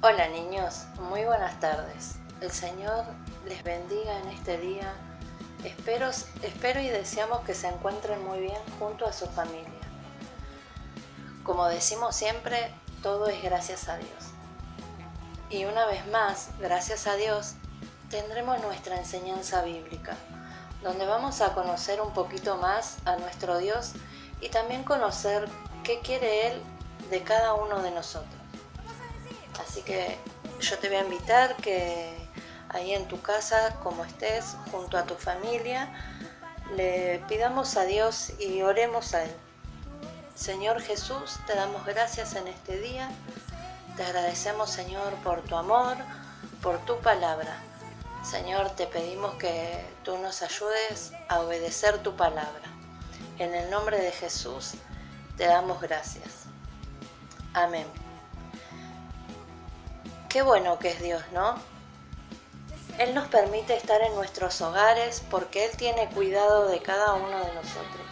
Hola niños, muy buenas tardes. El Señor les bendiga en este día. Espero y deseamos que se encuentren muy bien junto a su familia. Como decimos siempre, todo es gracias a Dios. Y una vez más, gracias a Dios, tendremos nuestra enseñanza bíblica, donde vamos a conocer un poquito más a nuestro Dios y también conocer qué quiere Él de cada uno de nosotros. Así que yo te voy a invitar que ahí en tu casa, como estés, junto a tu familia, le pidamos a Dios y oremos a Él. Señor Jesús, te damos gracias en este día. Te agradecemos, Señor, por tu amor, por tu palabra. Señor, te pedimos que tú nos ayudes a obedecer tu palabra. En el nombre de Jesús, te damos gracias. Amén. Qué bueno que es Dios, ¿no? Él nos permite estar en nuestros hogares porque Él tiene cuidado de cada uno de nosotros.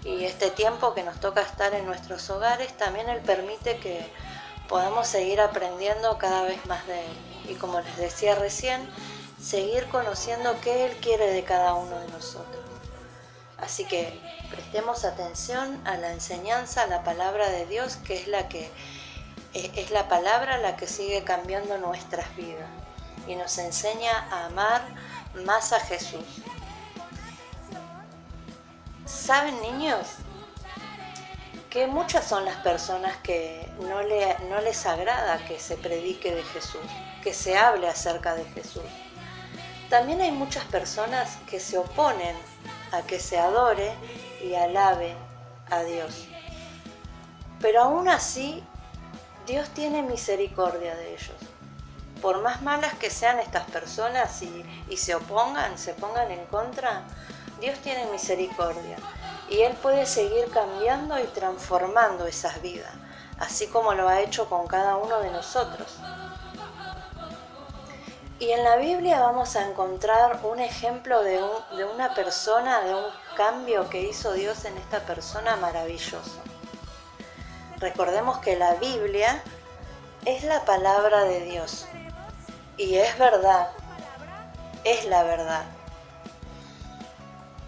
Y este tiempo que nos toca estar en nuestros hogares, también Él permite que podamos seguir aprendiendo cada vez más de Él. Y como les decía recién, seguir conociendo qué Él quiere de cada uno de nosotros. Así que prestemos atención a la enseñanza, a la palabra de Dios, que es la palabra la que sigue cambiando nuestras vidas y nos enseña a amar más a Jesús. ¿Saben, niños? Que muchas son las personas que no les agrada que se predique de Jesús, que se hable acerca de Jesús. También hay muchas personas que se oponen a que se adore y alabe a Dios. Pero aún así, Dios tiene misericordia de ellos. Por más malas que sean estas personas y se pongan en contra, Dios tiene misericordia y Él puede seguir cambiando y transformando esas vidas, así como lo ha hecho con cada uno de nosotros. Y en la Biblia vamos a encontrar un ejemplo de una persona, de un cambio que hizo Dios en esta persona maravilloso. Recordemos que la Biblia es la palabra de Dios. Y es verdad, es la verdad.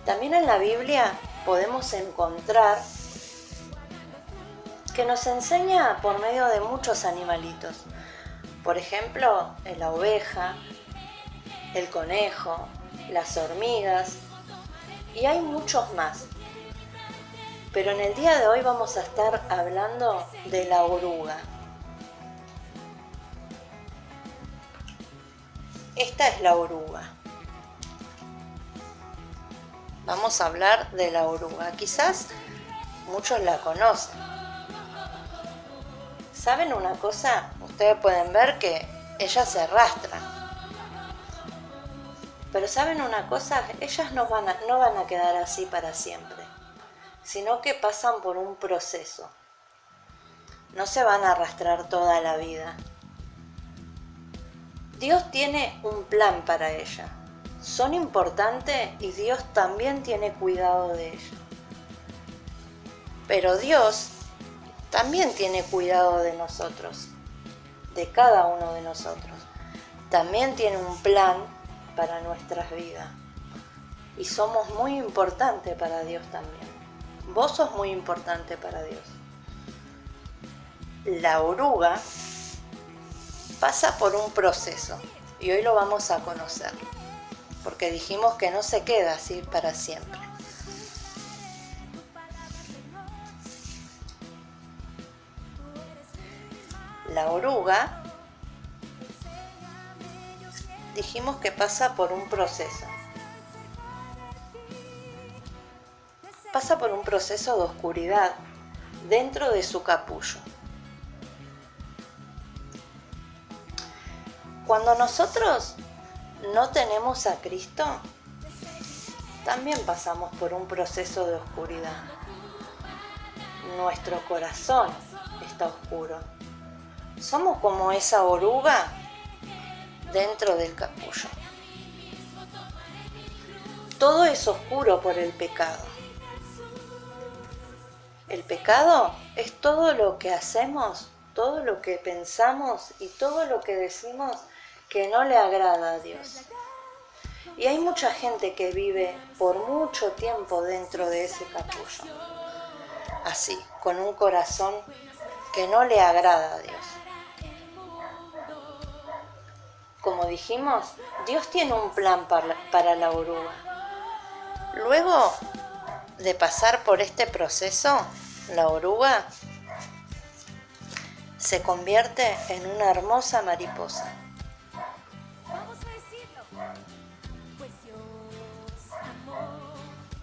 También en la Biblia podemos encontrar que nos enseña por medio de muchos animalitos. Por ejemplo, la oveja, el conejo, las hormigas y hay muchos más. Pero en el día de hoy vamos a estar hablando de la oruga. Esta es la oruga. Vamos a hablar de la oruga. Quizás muchos la conocen. ¿Saben una cosa? Ustedes pueden ver que ellas se arrastran. Pero ¿saben una cosa? Ellas no van a quedar así para siempre, sino que pasan por un proceso. No se van a arrastrar toda la vida. Dios tiene un plan para ellas. Son importantes y Dios también tiene cuidado de ellas. Pero Dios también tiene cuidado de nosotros, de cada uno de nosotros. También tiene un plan para nuestras vidas. Y somos muy importantes para Dios también. Vos sos muy importante para Dios. La oruga pasa por un proceso y hoy lo vamos a conocer, porque dijimos que no se queda así para siempre. La oruga, dijimos que pasa por un proceso. Pasa por un proceso de oscuridad dentro de su capullo. Cuando nosotros no tenemos a Cristo, también pasamos por un proceso de oscuridad. Nuestro corazón está oscuro. Somos como esa oruga dentro del capullo. Todo es oscuro por el pecado. El pecado es todo lo que hacemos todo lo que pensamos y todo lo que decimos que no le agrada a Dios. Y hay mucha gente que vive por mucho tiempo dentro de ese capullo, así, con un corazón que no le agrada a Dios. Como dijimos, Dios tiene un plan para la oruga. Luego de pasar por este proceso, la oruga se convierte en una hermosa mariposa.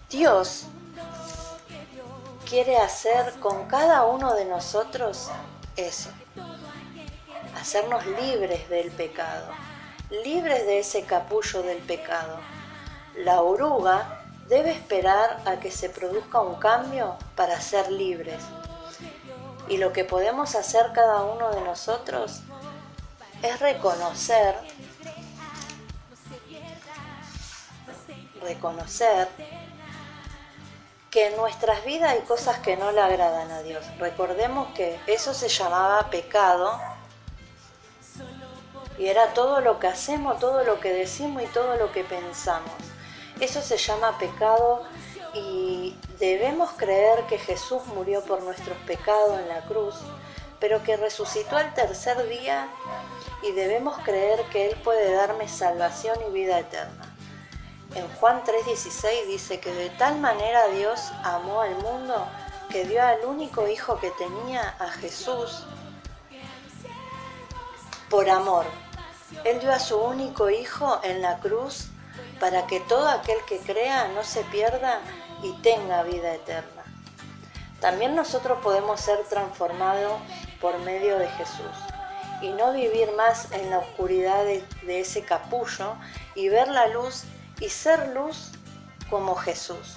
Dios quiere hacer con cada uno de nosotros eso, hacernos libres del pecado, libres de ese capullo del pecado. La oruga debe esperar a que se produzca un cambio para ser libres. Y lo que podemos hacer cada uno de nosotros es reconocer que en nuestras vidas hay cosas que no le agradan a Dios. Recordemos que eso se llamaba pecado y era todo lo que hacemos, todo lo que decimos y todo lo que pensamos. Eso se llama pecado y debemos creer que Jesús murió por nuestros pecados en la cruz, pero que resucitó al tercer día y debemos creer que Él puede darme salvación y vida eterna. En Juan 3:16 dice que de tal manera Dios amó al mundo que dio al único hijo que tenía, a Jesús, por amor. Él dio a su único hijo en la cruz para que todo aquel que crea no se pierda y tenga vida eterna. También nosotros podemos ser transformados por medio de Jesús y no vivir más en la oscuridad de ese capullo y ver la luz y ser luz como Jesús.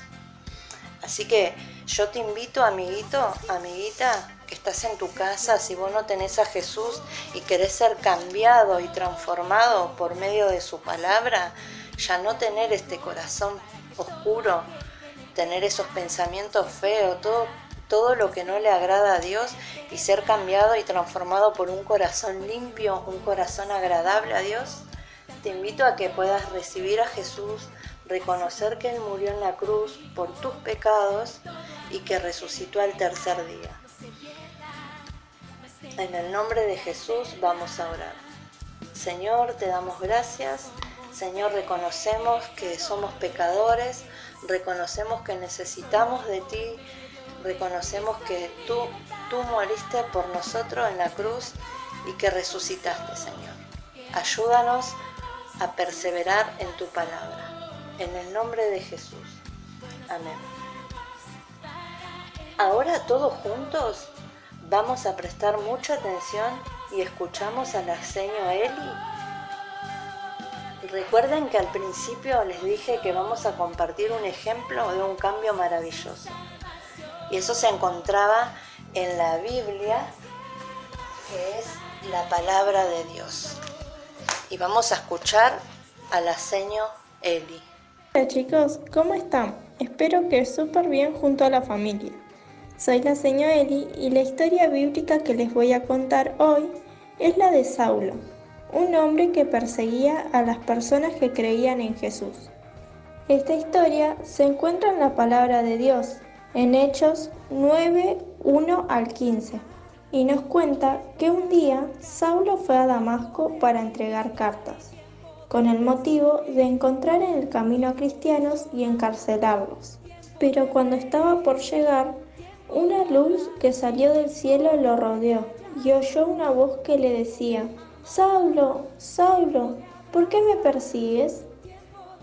Así que yo te invito, amiguito, amiguita, que estás en tu casa, si vos no tenés a Jesús y querés ser cambiado y transformado por medio de su palabra, ya no tener este corazón oscuro, tener esos pensamientos feos, todo lo que no le agrada a Dios y ser cambiado y transformado por un corazón limpio, un corazón agradable a Dios, te invito a que puedas recibir a Jesús, reconocer que Él murió en la cruz por tus pecados y que resucitó al tercer día. En el nombre de Jesús vamos a orar. Señor, te damos gracias. Señor, reconocemos que somos pecadores, reconocemos que necesitamos de ti, reconocemos que tú moriste por nosotros en la cruz y que resucitaste, Señor. Ayúdanos a perseverar en tu palabra. En el nombre de Jesús. Amén. Ahora todos juntos vamos a prestar mucha atención y escuchamos a la señora Eli. Recuerden que al principio les dije que vamos a compartir un ejemplo de un cambio maravilloso. Y eso se encontraba en la Biblia, que es la palabra de Dios. Y vamos a escuchar a la señora Eli. Hola chicos, ¿cómo están? Espero que súper bien junto a la familia. Soy la señora Eli y la historia bíblica que les voy a contar hoy es la de Saulo, un hombre que perseguía a las personas que creían en Jesús. Esta historia se encuentra en la palabra de Dios, en Hechos 9, 1 al 15, y nos cuenta que un día Saulo fue a Damasco para entregar cartas, con el motivo de encontrar en el camino a cristianos y encarcelarlos. Pero cuando estaba por llegar, una luz que salió del cielo lo rodeó y oyó una voz que le decía: «Saulo, Saulo, ¿por qué me persigues?».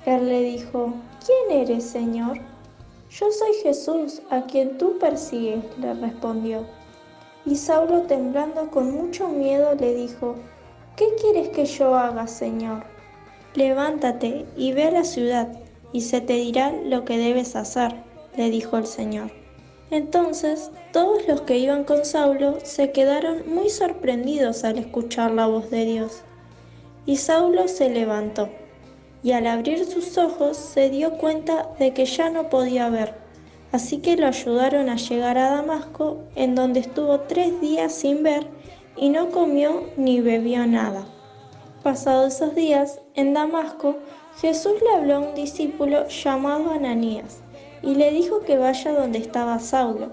Él le dijo: «¿Quién eres, Señor?». «Yo soy Jesús, a quien tú persigues», le respondió. Y Saulo, temblando con mucho miedo, le dijo: «¿Qué quieres que yo haga, Señor?». «Levántate y ve a la ciudad, y se te dirá lo que debes hacer», le dijo el Señor. Entonces todos los que iban con Saulo se quedaron muy sorprendidos al escuchar la voz de Dios. Y Saulo se levantó, y al abrir sus ojos se dio cuenta de que ya no podía ver. Así que lo ayudaron a llegar a Damasco, en donde estuvo 3 días sin ver y no comió ni bebió nada. Pasados esos días, en Damasco, Jesús le habló a un discípulo llamado Ananías y le dijo que vaya donde estaba Saulo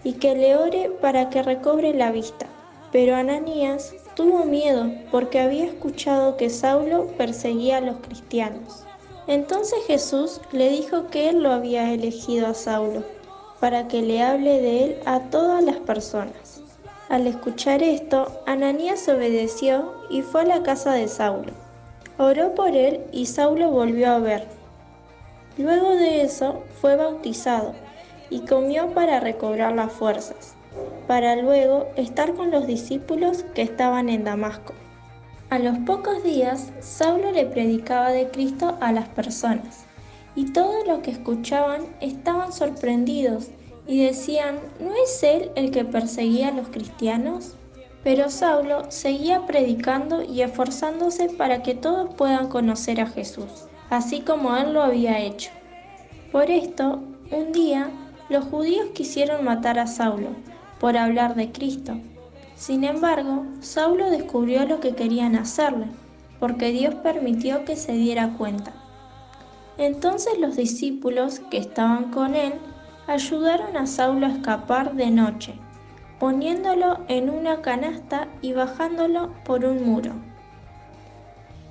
y que le ore para que recobre la vista. Pero Ananías tuvo miedo porque había escuchado que Saulo perseguía a los cristianos. Entonces Jesús le dijo que él lo había elegido a Saulo para que le hable de él a todas las personas. Al escuchar esto, Ananías obedeció y fue a la casa de Saulo. Oró por él y Saulo volvió a ver. Luego de eso fue bautizado y comió para recobrar las fuerzas, para luego estar con los discípulos que estaban en Damasco. A los pocos días, Saulo le predicaba de Cristo a las personas, y todos los que escuchaban estaban sorprendidos y decían, ¿no es él el que perseguía a los cristianos? Pero Saulo seguía predicando y esforzándose para que todos puedan conocer a Jesús, así como él lo había hecho. Por esto, un día, los judíos quisieron matar a Saulo por hablar de Cristo. Sin embargo, Saulo descubrió lo que querían hacerle, porque Dios permitió que se diera cuenta. Entonces los discípulos que estaban con él ayudaron a Saulo a escapar de noche, poniéndolo en una canasta y bajándolo por un muro.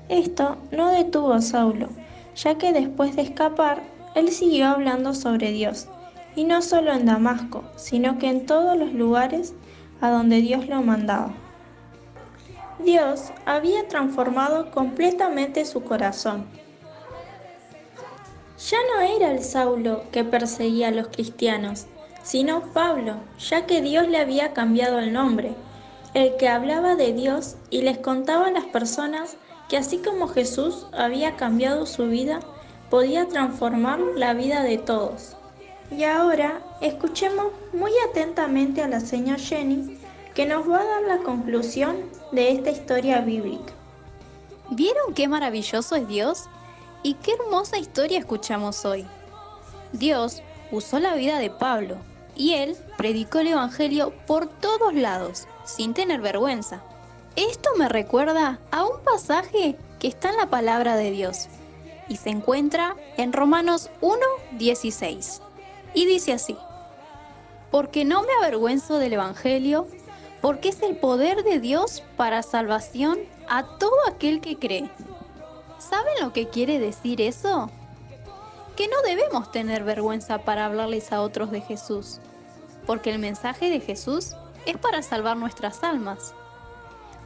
Esto no detuvo a Saulo, ya que después de escapar, él siguió hablando sobre Dios, y no solo en Damasco, sino que en todos los lugares a donde Dios lo mandaba. Dios había transformado completamente su corazón. Ya no era el Saulo que perseguía a los cristianos, sino Pablo, ya que Dios le había cambiado el nombre, el que hablaba de Dios y les contaba a las personas que así como Jesús había cambiado su vida, podía transformar la vida de todos. Y ahora escuchemos muy atentamente a la señora Jenny, que nos va a dar la conclusión de esta historia bíblica. ¿Vieron qué maravilloso es Dios? Y qué hermosa historia escuchamos hoy. Dios usó la vida de Pablo y él predicó el Evangelio por todos lados, sin tener vergüenza. Esto me recuerda a un pasaje que está en la palabra de Dios y se encuentra en Romanos 1:16 y dice así: porque no me avergüenzo del Evangelio, porque es el poder de Dios para salvación a todo aquel que cree. ¿Saben lo que quiere decir eso? Que no debemos tener vergüenza para hablarles a otros de Jesús, porque el mensaje de Jesús es para salvar nuestras almas.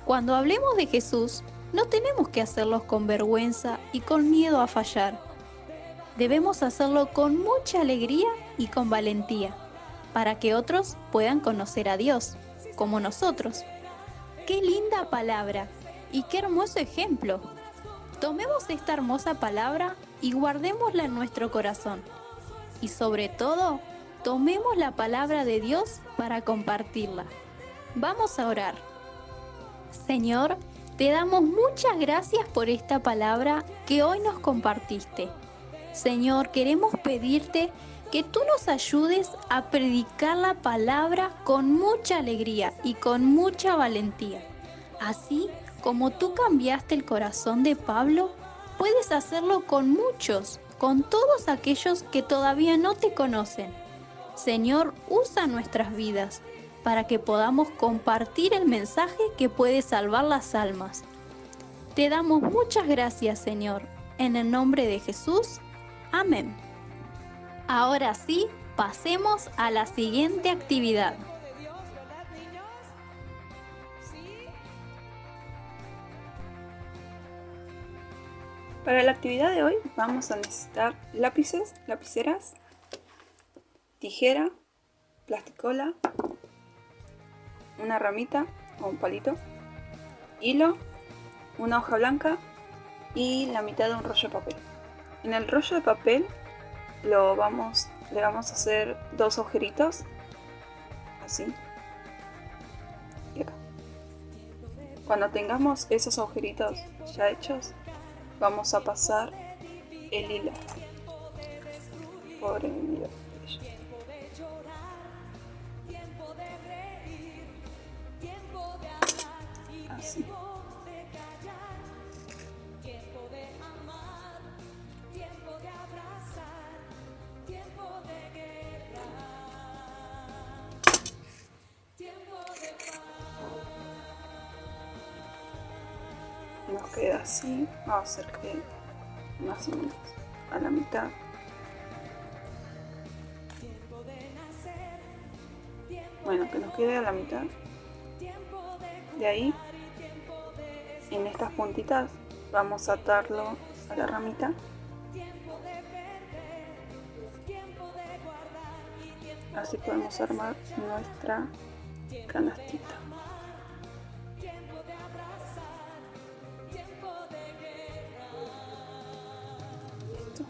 Cuando hablemos de Jesús, no tenemos que hacerlo con vergüenza y con miedo a fallar. Debemos hacerlo con mucha alegría y con valentía, para que otros puedan conocer a Dios, como nosotros. ¡Qué linda palabra! Y qué hermoso ejemplo. Tomemos esta hermosa palabra y guardémosla en nuestro corazón. Y sobre todo, tomemos la palabra de Dios para compartirla. Vamos a orar. Señor, te damos muchas gracias por esta palabra que hoy nos compartiste. Señor, queremos pedirte que tú nos ayudes a predicar la palabra con mucha alegría y con mucha valentía. Así como tú cambiaste el corazón de Pablo, puedes hacerlo con muchos, con todos aquellos que todavía no te conocen. Señor, usa nuestras vidas para que podamos compartir el mensaje que puede salvar las almas. Te damos muchas gracias, Señor, en el nombre de Jesús. Amén. Ahora sí, pasemos a la siguiente actividad. Para la actividad de hoy vamos a necesitar lápices, lapiceras, tijera, plasticola, una ramita o un palito, hilo, una hoja blanca y la mitad de un rollo de papel. En el rollo de papel le vamos a hacer 2 agujeritos, así y acá. Cuando tengamos esos agujeritos ya hechos, vamos a pasar el hilo por el hilo. así. Nos queda así. Vamos a hacer que más o menos a la mitad. Bueno, que nos quede a la mitad. De ahí, en estas puntitas, vamos a atarlo a la ramita. Así podemos armar nuestra canastita. Listo.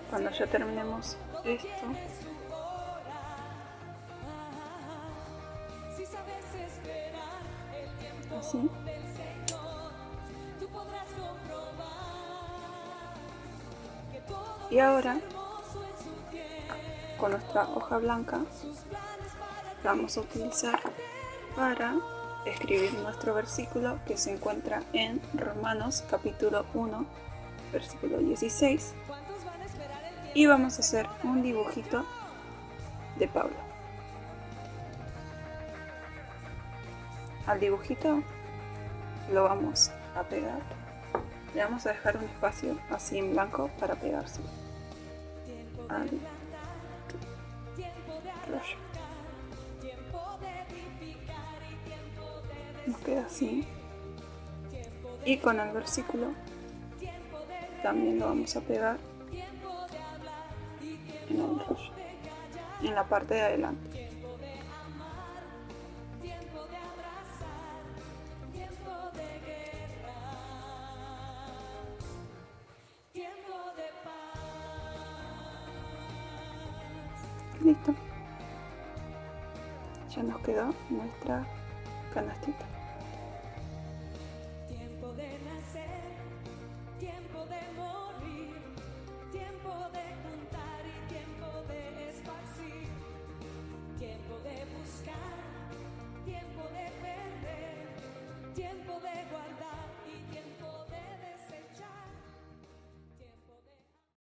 Cuando ya terminemos esto, así, y ahora con nuestra hoja blanca la vamos a utilizar para escribir nuestro versículo, que se encuentra en Romanos capítulo 1 versículo 16, y vamos a hacer un dibujito de Pablo. Al dibujito lo vamos a pegar, le vamos a dejar un espacio así en blanco para pegárselo al rollo. Nos queda así, y con el versículo también lo vamos a pegar en el rollo, en la parte de adelante. Listo. Ya nos quedó nuestra canastita.